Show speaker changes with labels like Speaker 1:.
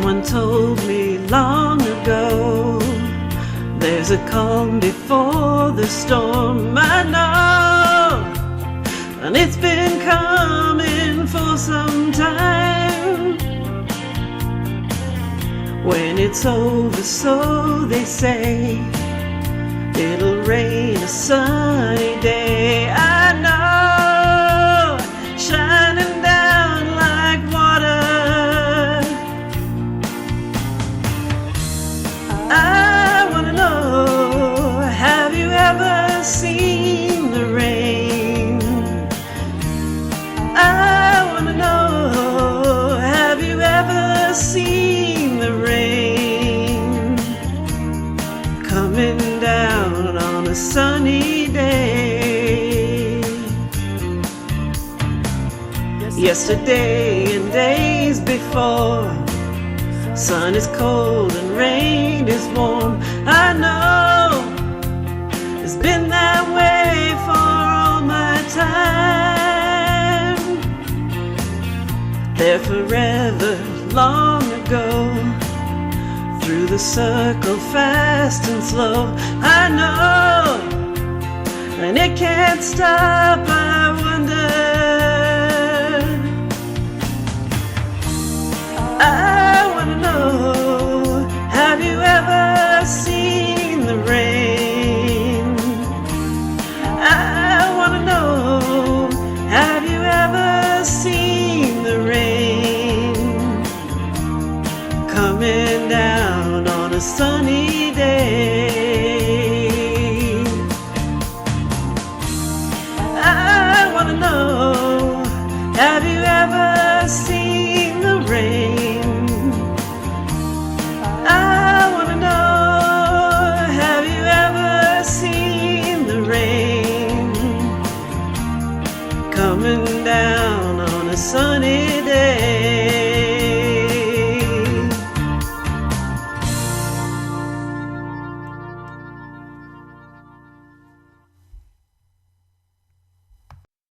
Speaker 1: Someone told me long ago, there's a calm before the storm. I know, and it's been coming for some time. When it's over, so they say, it'll rain a sunny day. I know, shining down like water. I wanna know, have you ever seen the rain? I wanna know, have you ever seen the rain coming down on a sunny day? Yesterday and days before, sun is cold and rain is warm. I know, it's been that way for all my time. They're forever long ago, through the circle fast and slow. I know, and it can't stop, I wonder. I wanna know, have you ever seen the rain? I wanna know, have you ever seen the rain coming down on a sunny